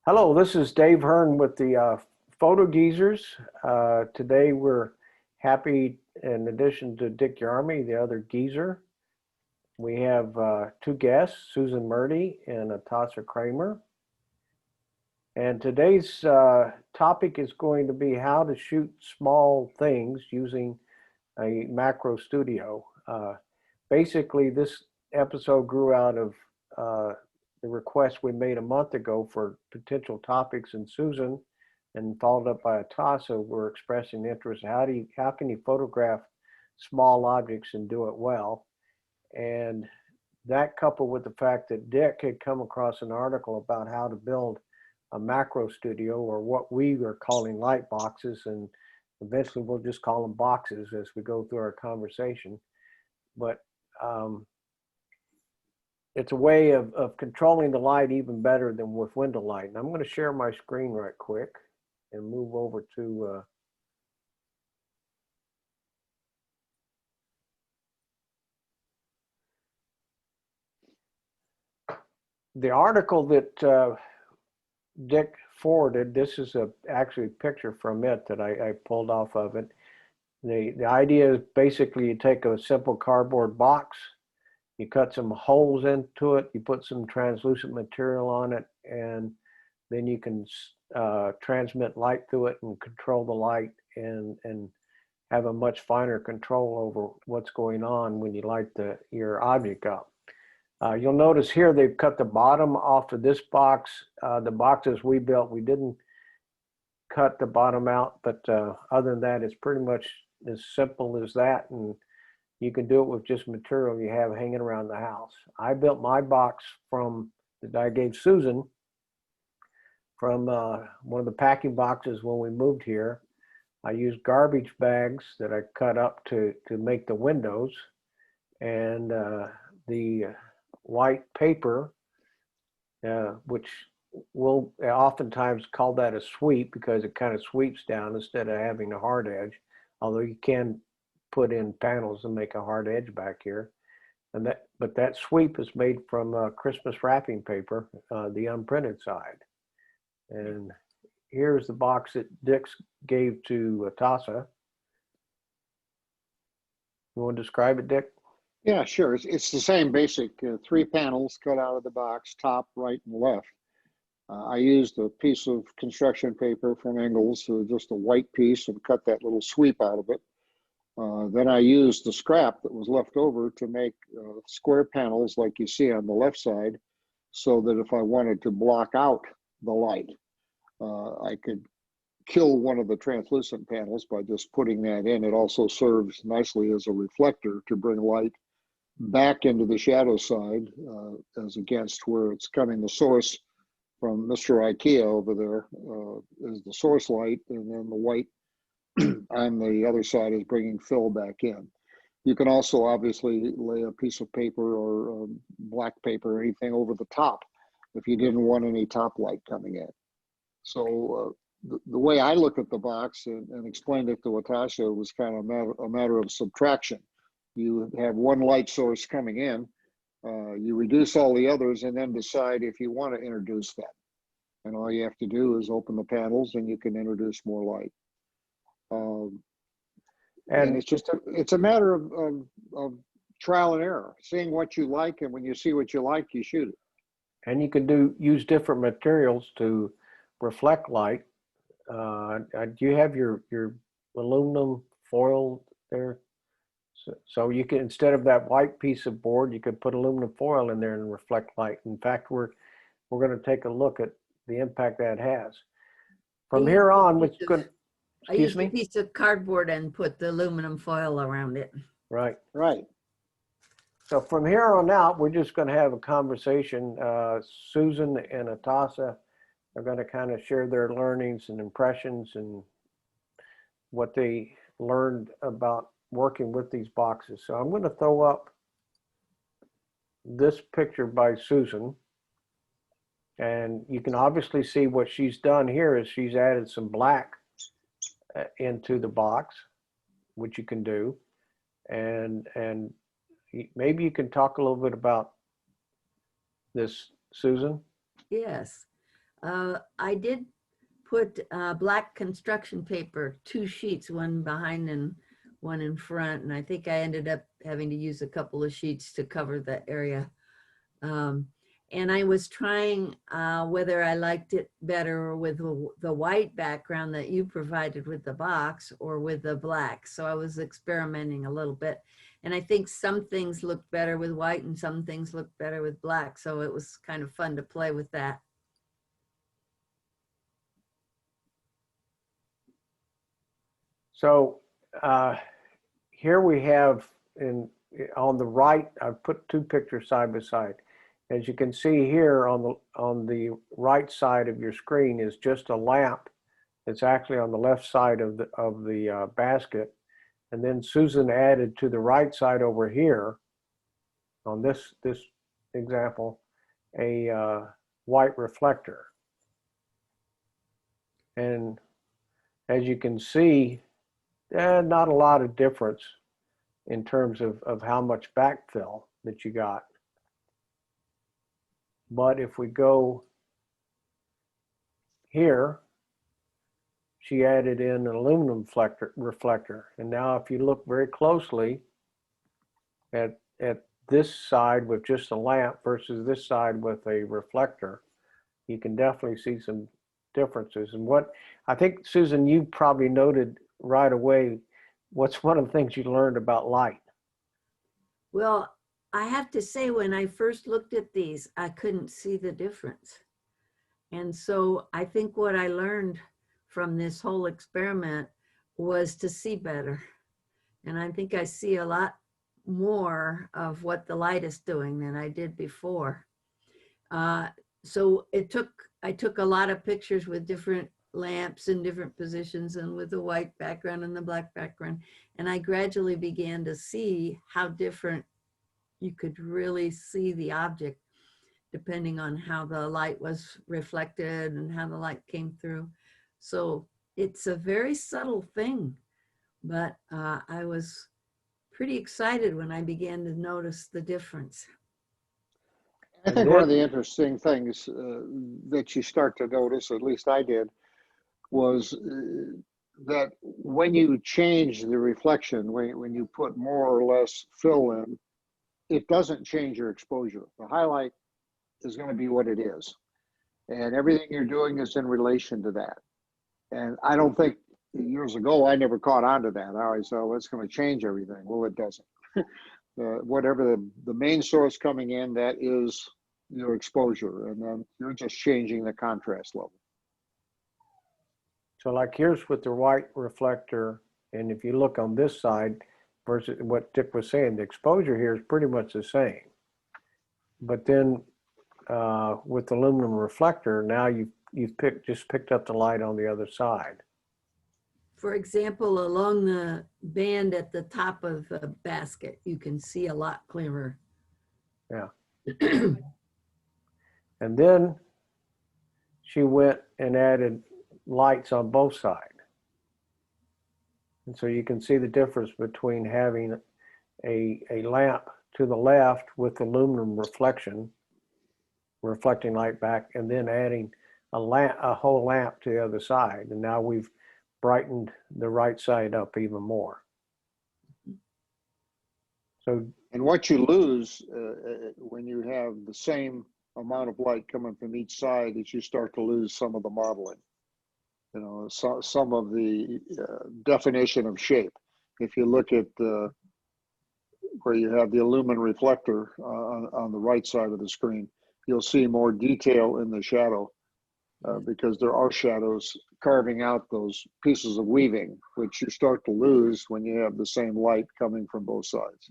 Hello, this is Dave Hearn with the Photo Geezers. Today we're happy, in addition to Dick Yarmy, the other geezer, we have two guests, Susan Murty and Atossa Kramer. And today's topic is going to be how to shoot small things using a macro studio. Basically, this episode grew out of the request we made a month ago for potential topics, and Susan, and followed up by Atossa, were expressing interest. How can you photograph small objects and do it well? And that, coupled with the fact that Dick had come across an article about how to build a macro studio, or what we are calling light boxes, and eventually we'll just call them boxes as we go through our conversation. But it's a way of controlling the light even better than with window light. And I'm going to share my screen right quick and move over to the article that Dick forwarded. This is actually a picture from it that I pulled off of it. The idea is basically you take a simple cardboard box, you cut some holes into it, you put some translucent material on it, and then you can transmit light through it and control the light, and have a much finer control over what's going on when you light your object up. You'll notice here they've cut the bottom off of this box. The boxes we built, we didn't cut the bottom out, but other than that, it's pretty much as simple as that, and you can do it with just material you have hanging around the house. I built my box that I gave Susan from one of the packing boxes when we moved here. I used garbage bags that I cut up to make the windows, and the white paper, which we'll oftentimes call that a sweep because it kind of sweeps down instead of having a hard edge, although you can put in panels and make a hard edge back here. But that sweep is made from Christmas wrapping paper, the unprinted side. And here's the box that Dick gave to Atossa. You want to describe it, Dick? Yeah, sure. It's the same basic three panels cut out of the box, top, right, and left. I used a piece of construction paper from Ingles, just a white piece, and cut that little sweep out of it. Then I used the scrap that was left over to make square panels like you see on the left side, so that if I wanted to block out the light, I could kill one of the translucent panels by just putting that in. It also serves nicely as a reflector to bring light back into the shadow side, as against where it's coming, the source from Mr. IKEA over there is the source light, and then the white on the other side is bringing fill back in. You can also obviously lay a piece of paper or black paper or anything over the top if you didn't want any top light coming in. So the way I look at the box and explained it to Atossa was kind of a matter of subtraction. You have one light source coming in, you reduce all the others, and then decide if you want to introduce that. And all you have to do is open the panels and you can introduce more light. And it's a matter of trial and error, seeing what you like, and when you see what you like, you shoot it. And you can use different materials to reflect light. Do you have your aluminum foil there? So you can, instead of that white piece of board, you could put aluminum foil in there and reflect light. In fact, we're going to take a look at the impact that has. From here on, which could, I used a piece of cardboard and put the aluminum foil around it. Right. Right. So from here on out, we're just going to have a conversation. Susan and Atossa are going to kind of share their learnings and impressions and what they learned about working with these boxes. So I'm going to throw up this picture by Susan, and you can obviously see what she's done here is she's added some black into the box, which you can do, and maybe you can talk a little bit about this, Susan. Yes. I did put black construction paper, 2 sheets, one behind and one in front. And I think I ended up having to use a couple of sheets to cover the area. And I was trying whether I liked it better with the white background that you provided with the box or with the black. So I was experimenting a little bit. And I think some things looked better with white and some things looked better with black. So it was kind of fun to play with that. So here we have on the right, I've put 2 pictures side by side. As you can see here on the right side of your screen is just a lamp that's actually on the left side of the basket. And then Susan added to the right side over here on this example, a white reflector. And as you can see, not a lot of difference in terms of how much backfill that you got. But if we go here, she added in an aluminum reflector. And now if you look very closely at this side with just a lamp versus this side with a reflector, you can definitely see some differences. And what I think, Susan, you probably noted right away, what's one of the things you learned about light? Well, I have to say, when I first looked at these, I couldn't see the difference. And so I think what I learned from this whole experiment was to see better. And I think I see a lot more of what the light is doing than I did before. So I took a lot of pictures with different lamps in different positions and with the white background and the black background. And I gradually began to see how different you could really see the object depending on how the light was reflected and how the light came through. So it's a very subtle thing, but I was pretty excited when I began to notice the difference. I think one of the interesting things that you start to notice, at least I did, was that when you change the reflection, when you put more or less fill in, it doesn't change your exposure. The highlight is going to be what it is. And everything you're doing is in relation to that. And I don't think, years ago, I never caught on to that. I always thought, well, it's going to change everything. Well, it doesn't. Whatever the main source coming in, that is your exposure. And then you're just changing the contrast level. So like here's with the white reflector, and if you look on this side versus what Dick was saying, the exposure here is pretty much the same. But then with the aluminum reflector, now you've just picked up the light on the other side. For example, along the band at the top of the basket, you can see a lot clearer. Yeah. And then she went and added lights on both sides. And so you can see the difference between having a lamp to the left with aluminum reflecting light back, and then adding a whole lamp to the other side. And now we've brightened the right side up even more. So, and what you lose when you have the same amount of light coming from each side is you start to lose some of the modeling. You know, some of the definition of shape. If you look at where you have the aluminum reflector on the right side of the screen, you'll see more detail in the shadow because there are shadows carving out those pieces of weaving, which you start to lose when you have the same light coming from both sides.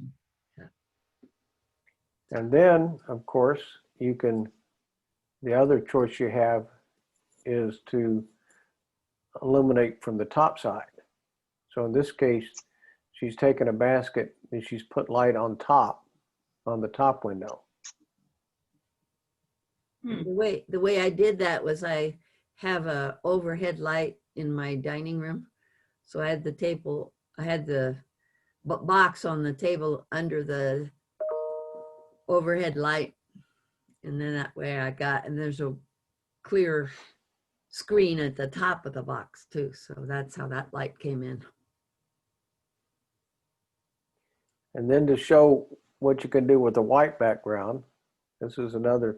And then, of course, the other choice you have is to illuminate from the top side. So in this case, she's taken a basket and she's put light on the top window. The way I did that was I have a overhead light in my dining room. So I had the box on the table under the overhead light. And then that way and there's a clear screen at the top of the box too. So that's how that light came in. And then to show what you can do with a white background, this is another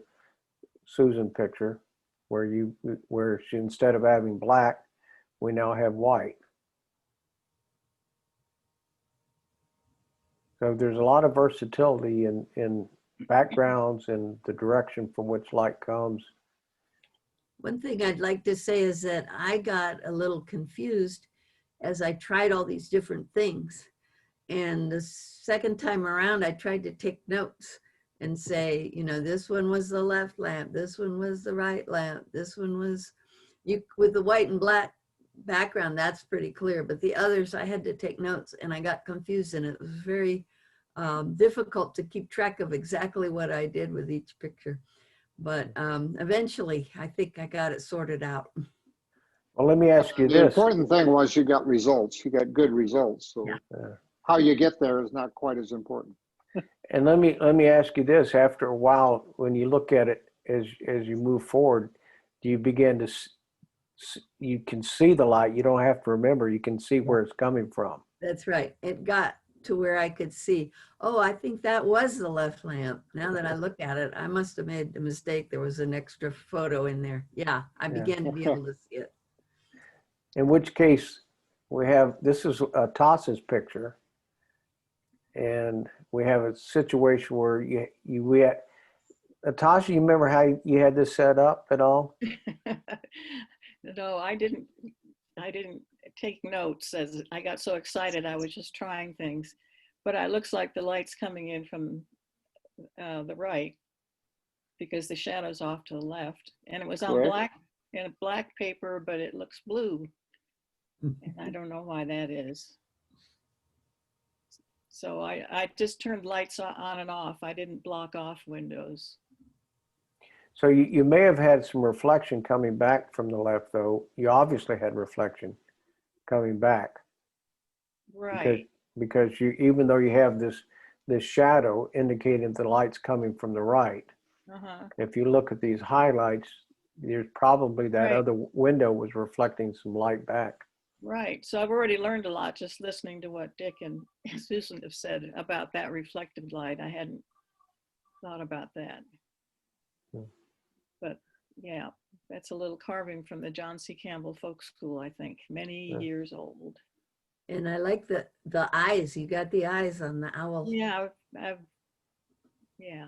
Susan picture where she, instead of having black, we now have white. So there's a lot of versatility in backgrounds and the direction from which light comes. One thing I'd like to say is that I got a little confused as I tried all these different things. And the second time around, I tried to take notes and say, you know, this one was the left lamp, this one was the right lamp, this one was, you with the white and black background, that's pretty clear. But the others, I had to take notes and I got confused, and it was very difficult to keep track of exactly what I did with each picture. But eventually, I think I got it sorted out. Well, let me ask you The this. important thing was you got results. You got good results. So how you get there is not quite as important. And let me ask you this: after a while, when you look at it as you move forward, do you begin to you can see the light? You don't have to remember. You can see where it's coming from. That's right. It got to where I could see, oh, I think that was the left lamp. Now that I look at it, I must have made a mistake. There was an extra photo in there. Yeah, I began to be able to see it. In which case, we have, this is Atossa's picture, and we have a situation where we had, Atossa, you remember how you had this set up at all? No, I didn't take notes as I got so excited. I was just trying things, but it looks like the light's coming in from the right because the shadow's off to the left, and it was on black paper, but it looks blue. And I don't know why that is. So I just turned lights on and off. I didn't block off windows. So you may have had some reflection coming back from the left, though. You obviously had reflection coming back. Right. Because you, even though you have this shadow indicating the light's coming from the right, if you look at these highlights, there's probably that other window was reflecting some light back. Right. So I've already learned a lot just listening to what Dick and Susan have said about that reflective light. I hadn't thought about that. But yeah, that's a little carving from the John C. Campbell Folk School, I think, many years old. And I like the eyes. You got the eyes on the owl. Yeah, yeah.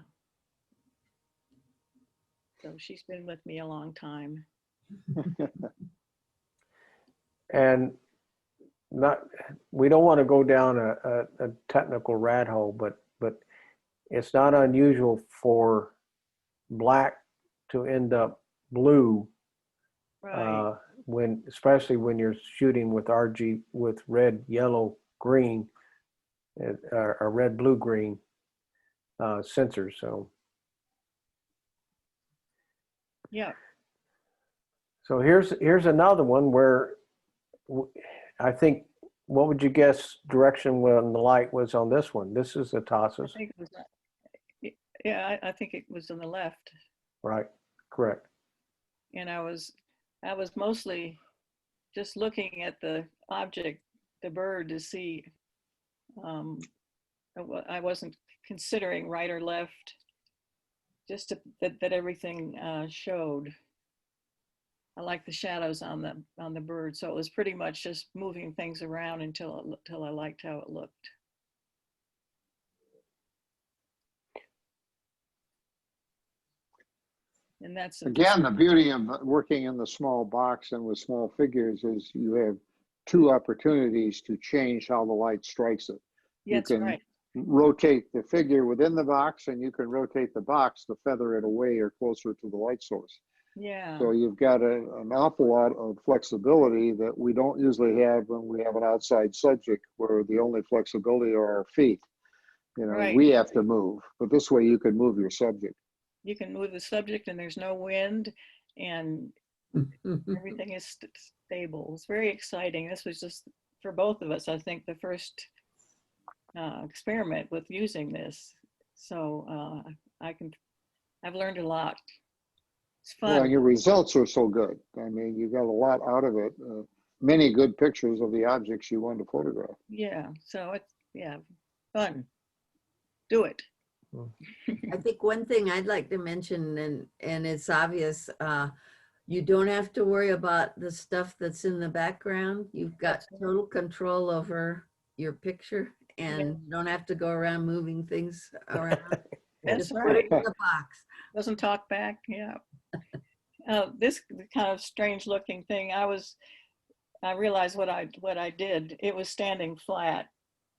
So she's been with me a long time. And we don't want to go down a technical rat hole, but it's not unusual for black to end up blue, right. Especially when you're shooting with RG with red, yellow, green, or red, blue, green sensors. So yeah. So here's another one where I think, what would you guess direction when the light was on this one? This is Atossa's. I think it was, yeah, I think it was on the left. Right, correct. And I was mostly just looking at the object, the bird, to see. I wasn't considering right or left, just that everything showed. I like the shadows on the bird, so it was pretty much just moving things around until I liked how it looked. And that's again the beauty of working in the small box and with small figures is you have two opportunities to change how the light strikes it. Yeah, you that's can right. rotate the figure within the box, and you can rotate the box to feather it away or closer to the light source. Yeah. So you've got an awful lot of flexibility that we don't usually have when we have an outside subject, where the only flexibility are our feet. You know, right. We have to move, but this way you can move your subject. You can move the subject, and there's no wind, and everything is stable. It's very exciting. This was just, for both of us, I think, the first experiment with using this. So I've learned a lot. It's Well, fun. your results are so good. I mean, you got a lot out of it. Many good pictures of the objects you wanted to photograph. Yeah. So it's, yeah, fun. Do it. I think one thing I'd like to mention, and it's obvious, you don't have to worry about the stuff that's in the background. You've got That's- total control over your picture, and Yeah. you don't have to go around moving things around. That's Just put it right. in the box. Doesn't talk back. Yeah. This kind of strange looking thing, I realized what I did. It was standing flat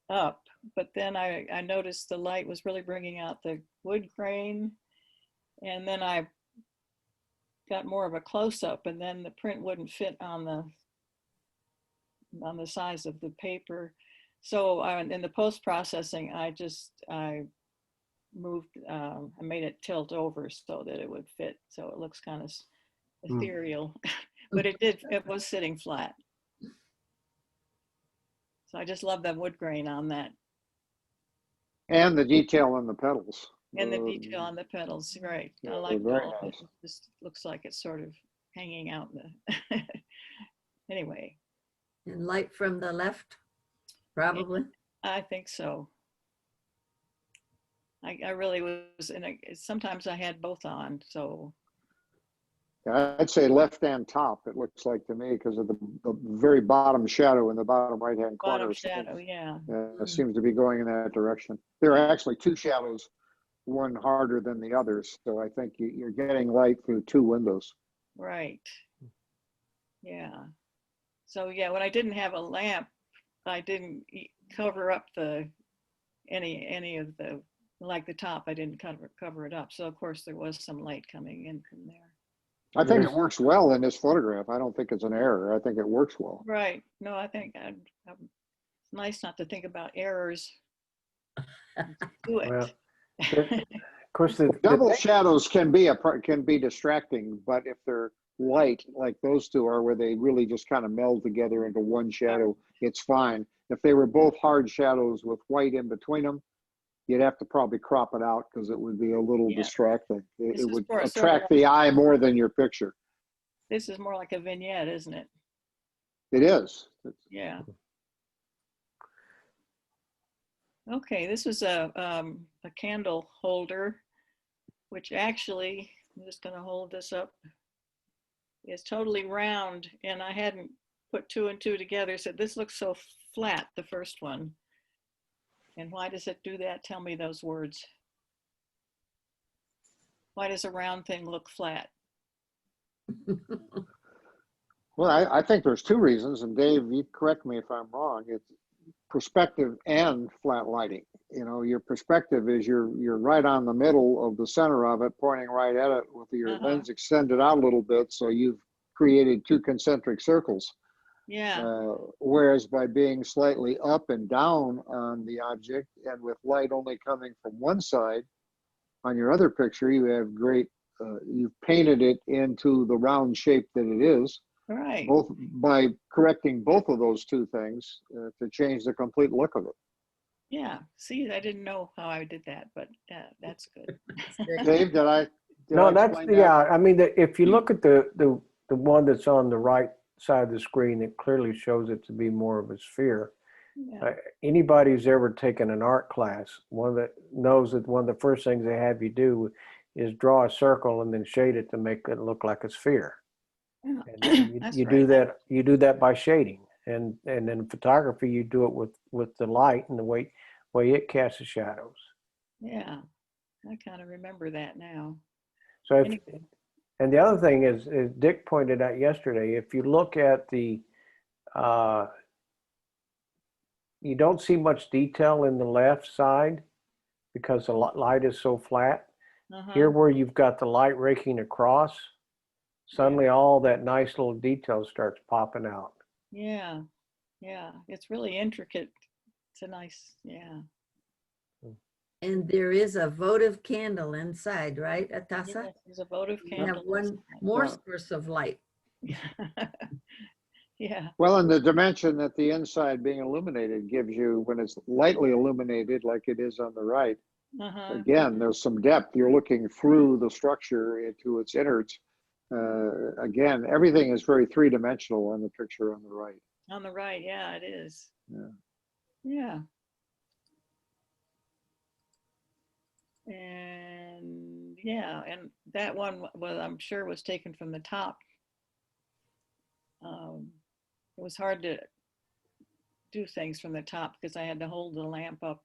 up, but then I noticed the light was really bringing out the wood grain, and then I got more of a close up, and then the print wouldn't fit on the size of the paper. So in the post processing, I moved, I made it tilt over so that it would fit, so it looks kind of ethereal, but it was sitting flat. So I just love that wood grain on that, And the detail in the petals. and the detail on the petals. Right, I Yeah, like very all of it. nice. It just looks like it's sort of hanging out in the anyway. And light from the left, probably. I think so. I really was sometimes I had both on, so I'd say left and top, it looks like to me, because of the very bottom shadow in the bottom right-hand bottom corner. shadow, yeah. Seems to be going in that direction. There are actually two shadows, one harder than the others. So I think you're getting light through two windows. Right. Yeah. So yeah, when I didn't have a lamp, I didn't cover up any of the, like the top, I didn't cover it up. So of course there was some light coming in from there. I think it works well in this photograph. I don't think it's an error. I think it works well. Right. No, I think it's nice not to think about errors. Do it. Well, of course, Double shadows can be distracting, but if they're light like those two are, where they really just kind of meld together into one shadow, it's fine. If they were both hard shadows with white in between them, you'd have to probably crop it out because it would be a little distracting. It would attract the eye more than your picture. This is more like a vignette, isn't it? It is. Yeah. Okay, this is a candle holder, which actually, I'm just going to hold this up. It's totally round, and I hadn't put two and two together. So this looks so flat, the first one. And why does it do that? Tell me those words. Why does a round thing look flat? Well, I think there's two reasons, and Dave, you correct me if I'm wrong. It's perspective and flat lighting. You know, your perspective is you're right on the middle of the center of it, pointing right at it with your lens extended out a little bit, so you've created two concentric circles. Yeah. Whereas by being slightly up and down on the object and with light only coming from one side, on your other picture, you have you've painted it into the round shape that it is. Right. Both by correcting both of those two things to change the complete look of it. Yeah. See, I didn't know how I did that, but that's good. Dave, did I? No, that's yeah. I mean, if you look at the one that's on the right side of the screen, it clearly shows it to be more of a sphere. Yeah. Anybody who's ever taken an art class, one that knows that one of the first things they have you do is draw a circle and then shade it to make it look like a sphere. And you do that by shading, and in photography you do it with the light and the way it casts the shadows. Yeah, I kind of remember that now. So and the other thing is Dick pointed out yesterday, if you look at the you don't see much detail in the left side because the light is so flat. Here where you've got the light raking across, suddenly all that nice little detail starts popping out. Yeah, yeah, it's really intricate. It's a nice, yeah. And there is a votive candle inside, right, Atossa? Yes, there's a votive You candle. have one more source of light. Yeah. Well, and the dimension that the inside being illuminated gives you, when it's lightly illuminated like it is on the right, again, there's some depth. You're looking through the structure into its innards, Again, everything is very three-dimensional on the picture on the right. On the right, yeah, it is. Yeah. Yeah. And yeah, and that one was, I'm sure, was taken from the top. It was hard to do things from the top because I had to hold the lamp up.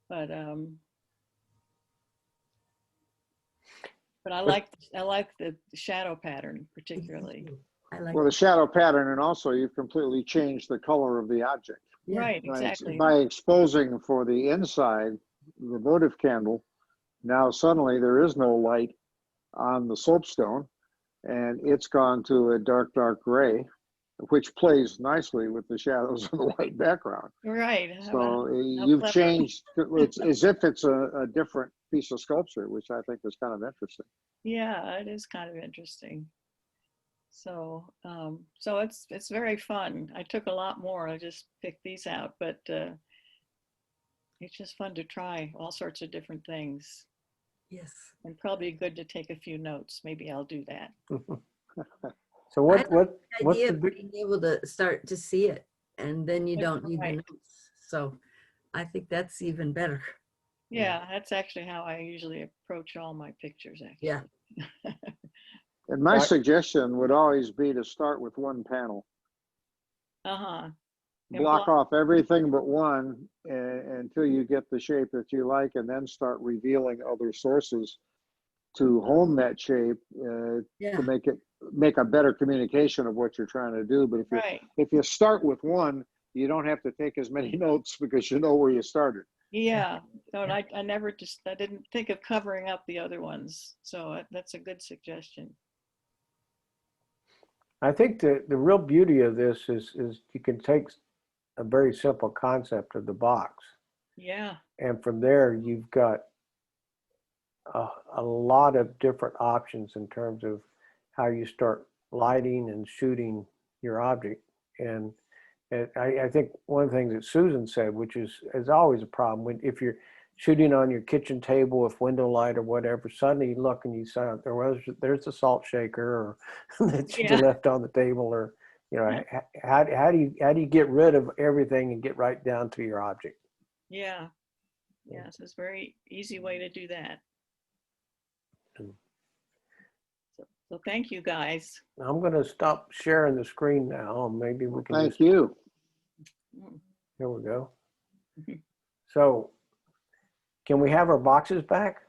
But I like the shadow pattern particularly. I like, Well, the shadow pattern, and also you've completely changed the color of the object. yeah, Right, exactly. By exposing for the inside, the votive candle, now suddenly there is no light on the soapstone, and it's gone to a dark, dark gray, which plays nicely with the shadows of the white background. Right. So how you've clever. changed, it's as if it's a different piece of sculpture, which I think is kind of interesting. Yeah, it is kind of interesting. So so it's very fun. I took a lot more. I just picked these out, but it's just fun to try all sorts of different things, yes. and probably good to take a few notes. Maybe I'll do that. So I like what's Idea the of big, being able to start to see it, and then you don't need the Right. notes. So I think that's even better. Yeah, that's actually how I usually approach all my pictures, actually. Yeah. And my Right. suggestion would always be to start with one panel. Uh-huh. And Block off everything but one until you get the shape that you like, and then start revealing other sources to hone that shape Yeah. to make a better communication of what you're trying to do. But Right. if you start with one, you don't have to take as many notes because you know where you started. Yeah. No, and I didn't think of covering up the other ones. So that's a good suggestion. I think the real beauty of this is you can take a very simple concept of the box, Yeah. and from there you've got a lot of different options in terms of how you start lighting and shooting your object. And I think one of the things that Susan said, which is always a problem, when if you're shooting on your kitchen table with window light or whatever, suddenly you look and you say, there's a salt shaker or that you Yeah. left on the table, or how do you get rid of everything and get right down to your object? Yeah. Yes, it's a very easy way to do that. So thank you guys. I'm going to stop sharing the screen now. Maybe we can Thank just, you. here we go. So can we have our boxes back?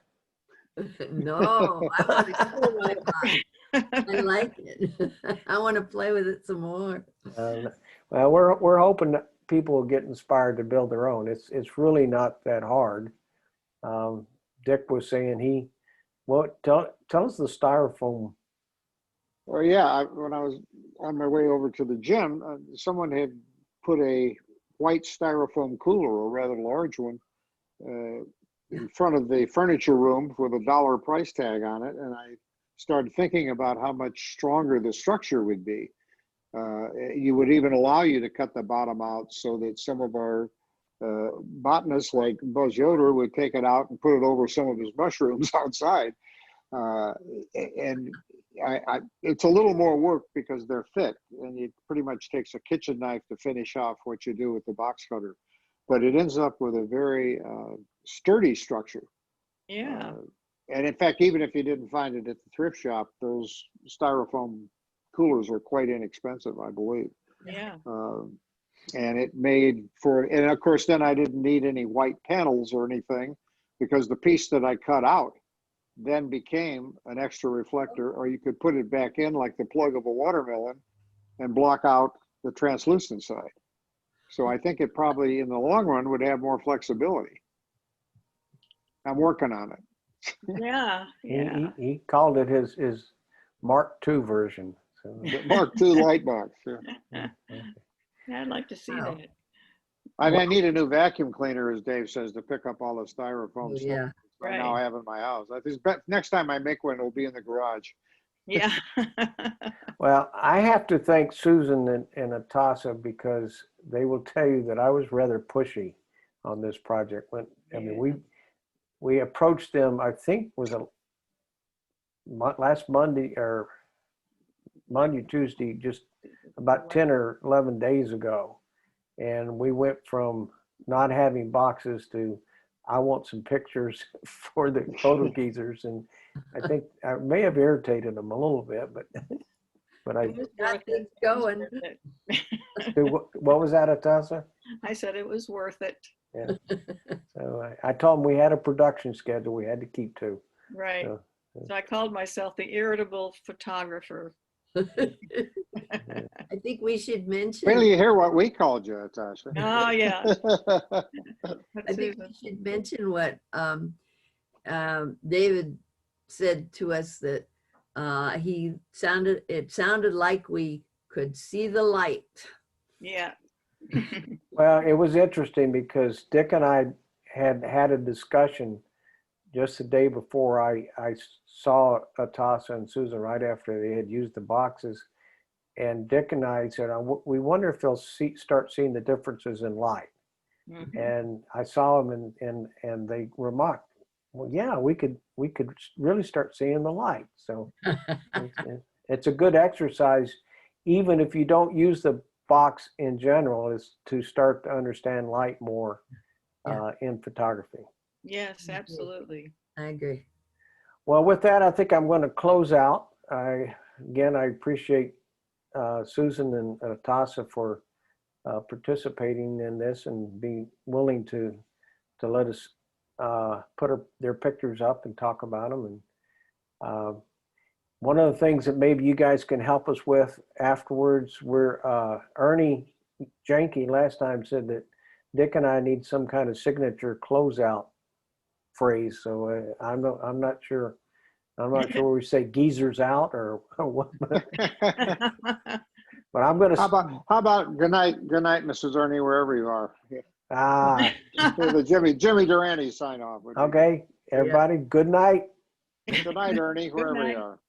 No, I want to show my box. I like it. I want to play with it some more. Well, we're hoping that people will get inspired to build their own. It's really not that hard. Dick was saying tell us the styrofoam. Well, yeah, when I was on my way over to the gym, someone had put a white styrofoam cooler, a rather large one, in front of the furniture room with $1 price tag on it. And I started thinking about how much stronger the structure would be. You would even allow you to cut the bottom out so that some of our botanists like Buzz Yoder would take it out and put it over some of his mushrooms outside. And it's a little more work because they're thick, and it pretty much takes a kitchen knife to finish off what you do with the box cutter. But it ends up with a very sturdy structure. Yeah. And in fact, even if you didn't find it at the thrift shop, those styrofoam coolers are quite inexpensive, I believe. Yeah. And it made for, and of course, then I didn't need any white panels or anything, because the piece that I cut out then became an extra reflector, or you could put it back in like the plug of a watermelon and block out the translucent side. So I think it probably in the long run would have more flexibility. I'm working on it. Yeah. Yeah. He called it his Mark II version. So. The Mark II light box. Yeah. Yeah, I'd like to see Wow. that. I need a new vacuum cleaner, as Dave says, to pick up all the styrofoam Oh, stuff yeah. I now have in my house. I think next time I make one, it'll be in the garage. Yeah. Well, I have to thank Susan and Atossa, because they will tell you that I was rather pushy on this project. We approached them, I think was last Monday or Tuesday, just about 10 or 11 days ago. And we went from not having boxes to, I want some pictures for the photo geezers. And I think I may have irritated them a little bit, but I, It was Got worth it. things It was going. worth it. what was that, Atossa? I said it was worth it. Yeah. So I told them we had a production schedule we had to keep to. Right. So, So I called myself the irritable photographer. I think we should mention. Wait till you hear what we called you, Tasha. Oh, yeah. I think we should mention what David said to us, that it sounded like we could see the light. Yeah. well, it was interesting because Dick and I had a discussion just the day before I saw Atossa and Susan right after they had used the boxes. And Dick and I said, we wonder if they'll start seeing the differences in light. Mhm. And I saw them and they remarked, well, yeah, we could really start seeing the light. So it's a good exercise, even if you don't use the box in general, is to start to understand light more in photography. Yes, absolutely. I agree. Well, with that, I think I'm going to close out. I appreciate Susan and Atossa for participating in this and being willing to let us put their pictures up and talk about them. And one of the things that maybe you guys can help us with afterwards, Ernie Janke last time said that Dick and I need some kind of signature closeout phrase. So I'm not sure. I'm not sure we say geezers out or what. But I'm going to. How about good night, Mrs. Ernie, wherever you are. The Jimmy Durante sign off. Okay, everybody. Good night. Good night, Ernie, wherever night. you are.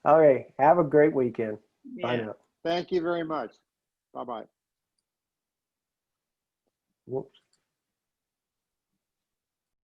Okay, have a great weekend. Bye Yeah. now. Thank you very much. Bye-bye. Whoops.